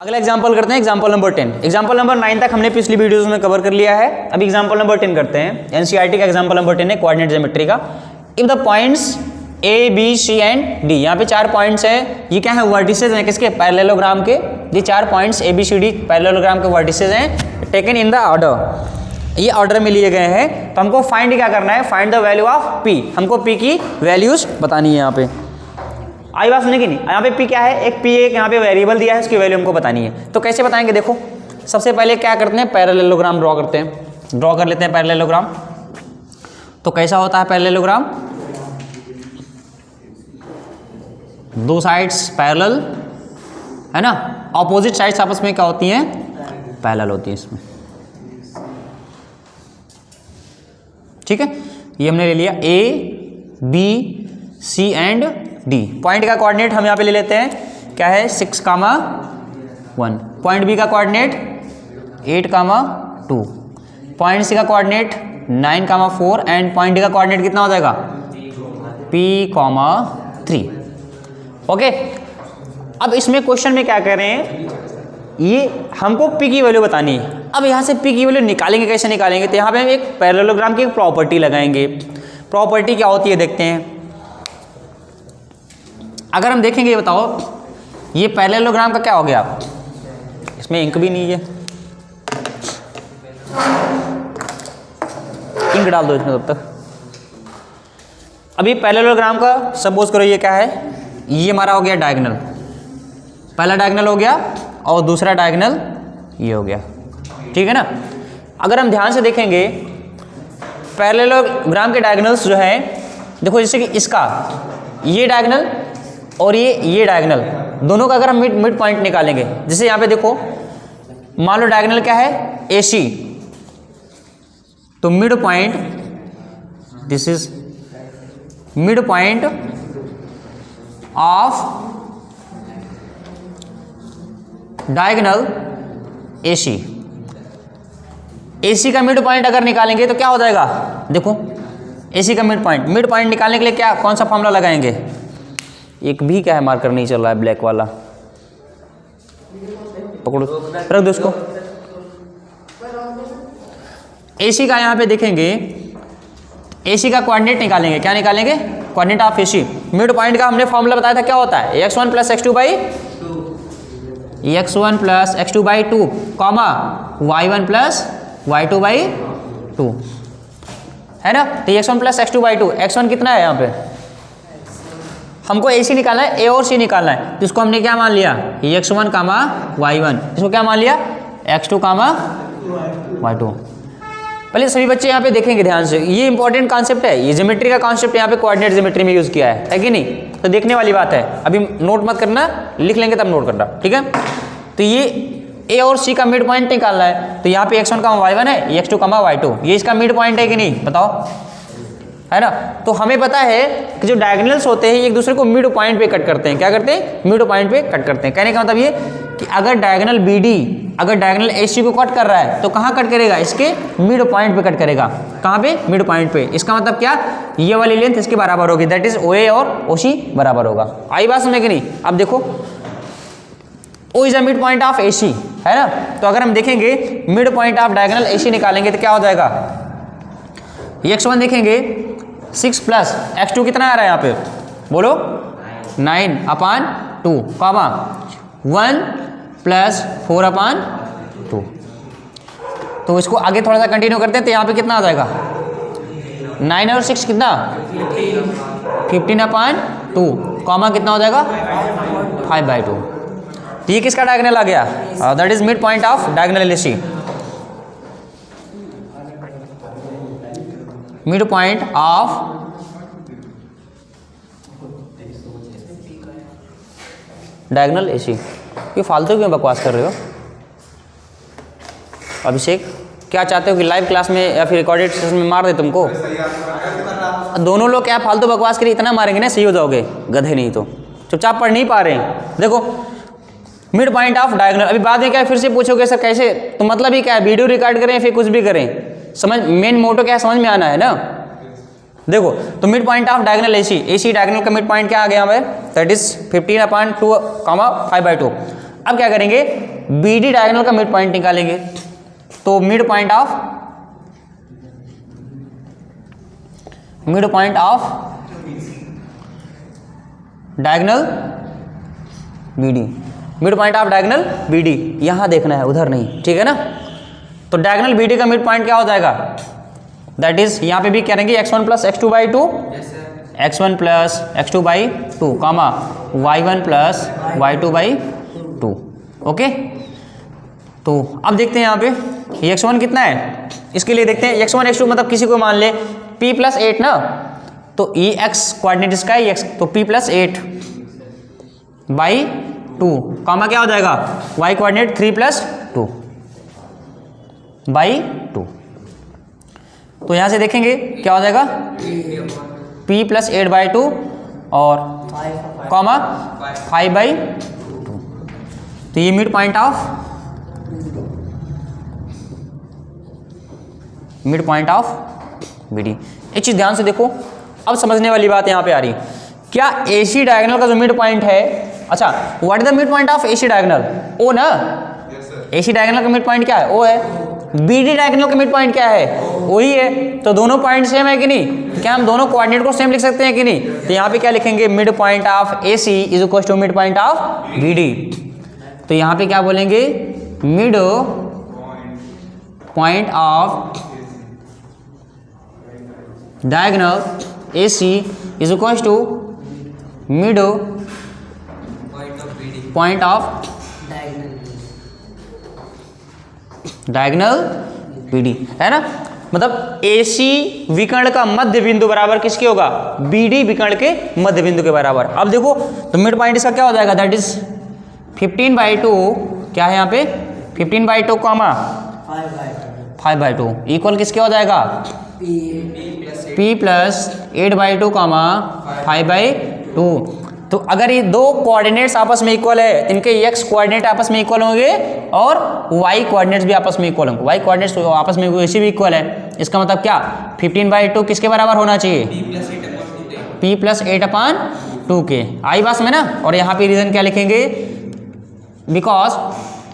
अगला एग्जांपल करते हैं, एग्जांपल नंबर 10। एग्जांपल नंबर 9 तक हमने पिछली वीडियोस में कवर कर लिया है। अभी एग्जांपल नंबर 10 करते हैं। एनसीईआरटी का एग्जांपल नंबर 10 है, कोऑर्डिनेट ज्योमेट्री का। If the points A B C and D, यहाँ पे 4 पॉइंट्स हैं। ये क्या है? वर्टिसेज हैं किसके? पैरेललोग्राम के। ये 4 points A B C D parallelogram के वर्टिसेज हैं, टेकन इन द ऑर्डर। ये ऑर्डर में लिए गए हैं। तो हमको फाइंड क्या करना है? Find the value of P. हमको पी की वैल्यूज बतानी है। यहाँ पे आई बात सुने कि नहीं? यहाँ पे पी क्या है? एक पी एक यहाँ पे वेरिएबल दिया है, उसकी वैल्यू हमको बतानी है। तो कैसे बताएंगे? देखो, सबसे पहले क्या करते हैं? पैरेललोग्राम ड्रॉ करते हैं। ड्रॉ कर लेते हैं पैरेललोग्राम। तो कैसा होता है पैरेललोग्राम? दो साइड्स पैरेलल है ना, ऑपोजिट साइड्स आपस में क्या होती हैं? पैरेलल होती हैं इसमें। ठीक है, ये हमने ले लिया A B C and D. Point का कोऑर्डिनेट हम यहाँ पे ले लेते हैं, क्या है? 6,1। पॉइंट बी का कोऑर्डिनेट 8,2। पॉइंट सी का कोऑर्डिनेट 9,4 एंड पॉइंट डी का कोऑर्डिनेट कितना हो जाएगा? P,3। ओके, अब इसमें क्वेश्चन में क्या कर रहे हैं? ये हमको पी की वैल्यू बतानी है। अब यहाँ से पी की वैल्यू निकालेंगे, कैसे निकालेंगे? तो यहाँ पे हम एक पैरेललोग्राम की एक प्रॉपर्टी लगाएंगे। प्रॉपर्टी क्या होती है देखते हैं। अगर हम देखेंगे, ये बताओ, ये पैरेललोग्राम का क्या हो गया? इसमें इंक भी नहीं है, इंक डाल दो इसमें तब तक। अभी पैरेललोग्राम का सपोज करो ये क्या है? ये हमारा हो गया डायगोनल। पहला डायगोनल हो गया और दूसरा डायगोनल ये हो गया। ठीक है ना? अगर हम ध्यान से देखेंगे पैरेललोग्राम के डायगोनल्स जो हैं, देखो जैसे कि इसका ये डायगोनल और ये डायगोनल, दोनों का अगर हम मिड पॉइंट निकालेंगे, जैसे यहाँ पे देखो, मान लो डायगोनल क्या है? AC, तो mid point, this is mid point of diagonal AC। AC का मिड पॉइंट अगर निकालेंगे तो क्या हो जाएगा? देखो, AC का मिड पॉइंट निकालने के लिए क्या, कौन सा फॉर्मूला लगाएंगे? एक भी क्या है, मार्कर नहीं चल रहा है, ब्लैक वाला, पकड़ो, रख दो उसको। AC का यहाँ पे देखेंगे, AC का कोऑर्डिनेट निकालेंगे। क्या निकालेंगे? Coordinate of AC। Mid point का हमने फॉर्मूला बताया था, क्या होता है? x1 plus x2 by 2 comma y1 plus y2 by 2, है ना? तो x1 plus x2 by 2, x1 कितना है यहाँ पे? हमको AC निकालना है, A और C निकालना है। तो इसको हमने क्या मान लिया? x1 कामा y1। इसको क्या मान लिया? x2 कामा y2। पहले सभी बच्चे यहाँ पे देखेंगे ध्यान से, ये इंपॉर्टेंट कॉन्सेप्ट है। ये ज्योमेट्री का कॉन्सेप्ट यहाँ पे कोऑर्डिनेट ज्योमेट्री में यूज किया है कि नहीं? तो देखने वाली बात है। अभी नोट मत करना, लिख लेंगे तब नोट करना, ठीक है? तो ये A और C का मिड पॉइंट निकालना है। तो यहाँ पे x1 कामा y1 है, ये x2 कामा y2, ये इसका मिड पॉइंट है कि नहीं? बताओ, है ना? तो हमें पता है कि जो डायगोनल्स होते हैं एक दूसरे को मिड पॉइंट पे कट करते हैं। क्या करते हैं? मिड पॉइंट पे कट करते हैं। कहने का मतलब ये कि अगर डायगोनल BD अगर डायगोनल AC को कट कर रहा है तो कहाँ कट करेगा? इसके मिड पॉइंट पे कट करेगा। कहाँ पे? मिड पॉइंट पे। इसका मतलब क्या? ये वाली लेंथ इसके बराबर होगी, दैट इज OA और OC बराबर होगा। आई बात समझ कि नहीं? अब देखो, O is a mid point of AC, है ना? तो अगर हम देखेंगे mid point of diagonal AC निकालेंगे तो क्या हो जाएगा? x1 देखेंगे 6 प्लस x2 कितना आ रहा है यहाँ पे? बोलो, 9/2 कॉमा 1 प्लस 4/2। तो इसको आगे थोड़ा सा कंटिन्यू करते हैं तो यहाँ पे कितना आ जाएगा? 9 और 6 कितना? 15/2 कॉमा कितना हो जाएगा? 5/2। तो ये किसका डायगोनल आ गया? That is mid point of diagonal AC। Mid point of diagonal AC। ये फालतू क्यों बकवास कर रहे हो अभिषेक? क्या चाहते हो कि लाइव क्लास में या फिर रिकॉर्डेड सेशन में मार दे तुमको? दोनों लोग क्या फालतू बकवास करिए, इतना मारेंगे ना, सही हो जाओगे गधे। नहीं तो चुपचाप पढ़ नहीं पा रहे हैं। देखो, मिड पॉइंट ऑफ डायगोनल। अभी बाद में क्या फिर से पूछोगे सर कैसे? तो मतलब ही क्या है? वीडियो रिकॉर्ड करें फिर कुछ भी करें, समझ, मेन मोटो क्या है समझ में आना है ना। देखो, तो mid point of diagonal AC diagonal का मिड पॉइंट क्या आ गया हमें? That is 15/2 5/2। अब क्या करेंगे, बी डी डायगोनल का मिड पॉइंट निकालेंगे। तो mid point of diagonal BD, mid point of diagonal BD यहां देखना है, उधर नहीं, ठीक है ना। तो डायगोनल बीडी का मिड पॉइंट क्या हो जाएगा, दैट इज यहां पे भी करेंगे x1 plus x2 by 2, x1 plus x2 by 2 comma y1 plus y2 by 2। Okay, तो अब देखते हैं यहाँ पे x1 कितना है, इसके लिए देखते हैं x1 x2 मतलब किसी को मान ले p प्लस 8 ना, तो ये x कोऑर्डिनेट इसका है x, तो p प्लस 8 बाई 2 कॉमा क्या हो जाएगा y कोऑर्डिनेट 3 प्लस 2 बाई 2। तो यहां से देखेंगे क्या हो जाएगा p प्लस 8 बाई 2 और कॉमा 5 बाई 2। तो ये मिड पॉइंट ऑफ बीडी। एक चीज ध्यान से देखो, अब समझने वाली बात यहां पे आ रही, क्या AC डायगोनल का जो मिड पॉइंट है, अच्छा what is the mid point of AC diagonal, O ना, AC डायगोनल का मिड पॉइंट क्या है, ओ है। BD डायगोनल का मिड पॉइंट क्या है, वही है। तो दोनों पॉइंट सेम है कि नहीं, क्या हम दोनों कोऑर्डिनेट को सेम लिख सकते हैं कि नहीं। तो यहाँ पे क्या लिखेंगे, mid point of AC is equal to mid point of BD। तो यहाँ पे क्या बोलेंगे, mid point of diagonal AC is equal to mid point of diagonal BD, है ना। मतलब AC विकर्ण का मध्य बिंदु बराबर किसके होगा, BD विकर्ण के मध्य बिंदु के बराबर। अब देखो तो मिड पॉइंट इसका क्या हो जाएगा, दैट इज 15 बाई 2, क्या है यहाँ पे 15 बाई 2 कॉमा 5 बाई 2 इक्वल किसके हो जाएगा, P plus 8 by 2 comma 5 by 2। तो अगर ये दो कोऑर्डिनेट्स आपस में इक्वल है, इनके x कोऑर्डिनेट आपस में इक्वल होंगे और y कोऑर्डिनेट्स भी आपस में इक्वल होंगे, y कोऑर्डिनेट्स आपस में वैसे भी इक्वल है। इसका मतलब क्या 15 बाई 2 किसके बराबर होना चाहिए, P प्लस 8 अपॉन 2 के, आई बात में ना। और यहाँ पे रीजन क्या लिखेंगे, बिकॉज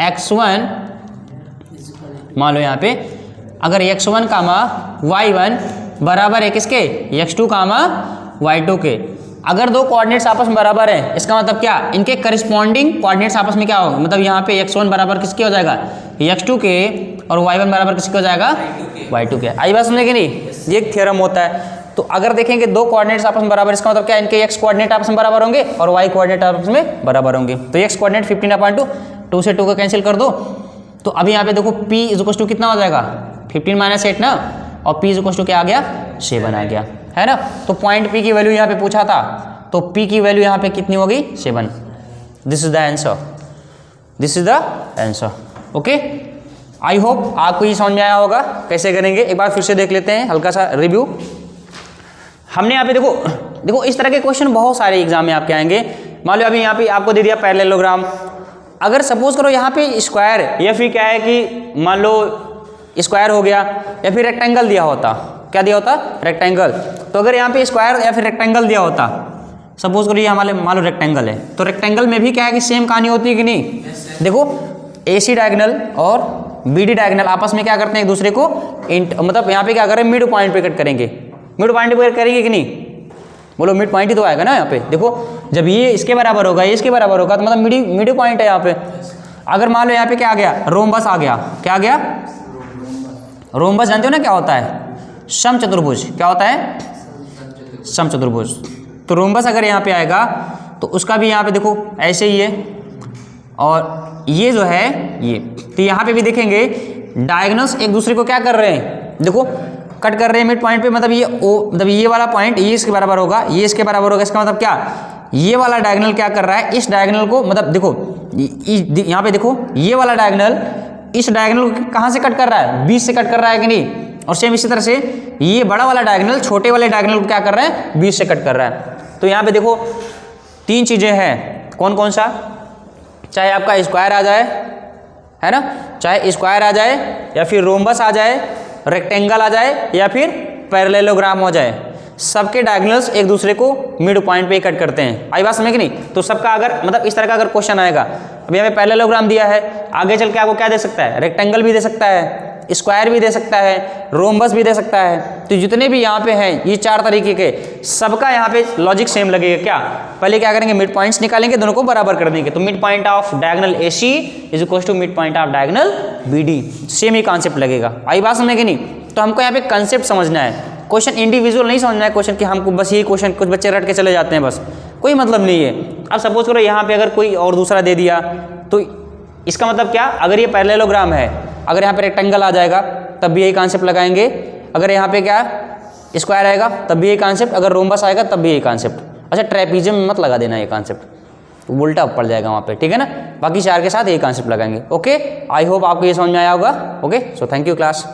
x1 मान लो यहाँ पे अगर x1 कामा y1 बराबर है किसके, x2 कामा y2 के, अगर दो कोऑर्डिनेट्स आपस में बराबर हैं, इसका मतलब क्या, इनके करस्पॉन्डिंग कोऑर्डिनेट्स आपस में क्या होगा, मतलब यहाँ पे x1 बराबर किसके हो जाएगा, x2 के, और y1 बराबर किसके हो जाएगा, y2 के। आई बात समझे कि नहीं, ये एक थ्योरम होता है। तो अगर देखेंगे दो कोऑर्डिनेट्स आपस में बराबर, इसका मतलब क्या, इनके x कोऑर्डिनेट आपस में बराबर होंगे और y कोऑर्डिनेट आपस में बराबर होंगे। तो x कोऑर्डिनेट 15/2, 2 से 2 को कैंसिल कर दो। तो अभी यहाँ पे देखो p इज इक्वल टू कितना हो जाएगा 15 माइनस 8 ना, और p इज इक्वल टू क्या आ गया, 7 आ गया, है ना। तो पॉइंट p की वैल्यू यहाँ पे पूछा था, तो p की वैल्यू यहाँ पे कितनी होगी, 7। This is the answer, this is the answer. Okay, I hope आपको ये समझ में आया होगा कैसे करेंगे। एक बार फिर से देख लेते हैं हल्का सा रिव्यू। हमने यहाँ पे देखो इस तरह के क्वेश्चन बहुत सारे एग्जाम में आपके आएंगे। मान लो अभी यहाँ पे आपको दे दिया पैरेललोग्राम, अगर सपोज करो यहाँ पे स्क्वायर या फिर क्या है कि मान लो स्क्वायर हो गया या फिर रेक्टेंगल दिया होता, क्या दिया होता, रेक्टेंगल। तो अगर यहाँ पे स्क्वायर या फिर रेक्टेंगल दिया होता, सपोज करो ये हमारे मान लो रेक्टेंगल है, तो रेक्टेंगल में भी क्या है कि सेम कहानी होती है कि नहीं। देखो AC डायगोनल और BD डायगोनल आपस में क्या करते हैं, एक दूसरे को मतलब यहाँ पे क्या करें, मिड पॉइंट पे कट करेंगे, मिड पॉइंट पे कट करेंगे कि नहीं, बोलो मिड पॉइंट ही तो आएगा ना यहाँ पे। देखो जब ये इसके बराबर होगा, ये इसके बराबर होगा, तो मतलब मिड पॉइंट है यहाँ पे। अगर मान लो यहाँ पे क्या आ गया, रोम्बस आ गया, क्या आ गया, रोम्बस जानते हो ना क्या होता है, समचतुर्भुज, क्या होता है, समचतुर्भुज। तो रोम्बस अगर यहाँ पे आएगा तो उसका भी यहाँ पे देखो ऐसे ही है, और ये जो है ये, तो यहाँ पे भी देखेंगे डायगोनल्स एक दूसरे को क्या कर रहे हैं, देखो कट कर रहे हैं मिड पॉइंट पे। मतलब ये मतलब ये वाला पॉइंट ये इसके बराबर होगा, ये इसके बराबर होगा। इसका मतलब क्या, ये वाला डायगोनल क्या कर रहा है, इस डायगोनल को, मतलब देखो यहाँ पे देखो ये वाला डायगोनल इस डायगोनल को कहाँ से कट कर रहा है, बीच से कट कर रहा है कि नहीं। और सेम इसी तरह से ये बड़ा वाला डायगोनल छोटे वाले डायगोनल को क्या कर रहा है, बीच से कट कर रहा है। तो यहाँ पे देखो 3 चीजें हैं, कौन कौन सा, चाहे आपका स्क्वायर आ जाए, है ना, चाहे स्क्वायर आ जाए या फिर रोम्बस आ जाए, रेक्टेंगल आ जाए या फिर पैरेललोग्राम हो जाए, सबके डायगोनल्स एक दूसरे को मिड पॉइंट पे कट करते हैं। आई बात समझ कि नहीं? तो सबका अगर मतलब इस तरह का अगर क्वेश्चन आएगा, अभी हमें पैरेललोग्राम दिया है, आगे चल के आपको क्या दे सकता है, रेक्टेंगल भी दे सकता है, स्क्वायर भी दे सकता है, रोम्बस भी दे सकता है। तो जितने भी यहाँ पे हैं ये 4 तरीके के, सबका यहाँ पे लॉजिक सेम लगेगा। क्या पहले क्या करेंगे, मिड पॉइंट्स निकालेंगे, दोनों को बराबर कर देंगे। तो mid point of diagonal AC is equal to mid point of diagonal BD, same ही कॉन्सेप्ट लगेगा। आई बात समझ कि नहीं? तो हमको यहाँ पे कंसेप्ट समझना है, क्वेश्चन इंडिविजुअल नहीं समझना है क्वेश्चन कि हमको बस यही क्वेश्चन कुछ बच्चे रट के चले जाते हैं, बस कोई मतलब नहीं है। अब सपोज करो यहाँ पे अगर कोई और दूसरा दे दिया तो इसका मतलब क्या, अगर ये पैरेललोग्राम है, अगर यहाँ पे रेक्टेंगल आ जाएगा तब भी यही कॉन्सेप्ट लगाएंगे, अगर यहाँ पे क्या स्क्वायर आएगा तब भी यही कॉन्सेप्ट, अगर रोम्बस आएगा तब भी यही कॉन्सेप्ट। अच्छा ट्रेपीजियम में मत लगा देना ये कॉन्सेप्ट, उल्टा पड़ जाएगा वहाँ पे, ठीक है ना? बाकी 4 के साथ यही कॉन्सेप्ट लगाएंगे। ओके, आई होप आपको ये समझ में आया होगा। Okay, so thank you class.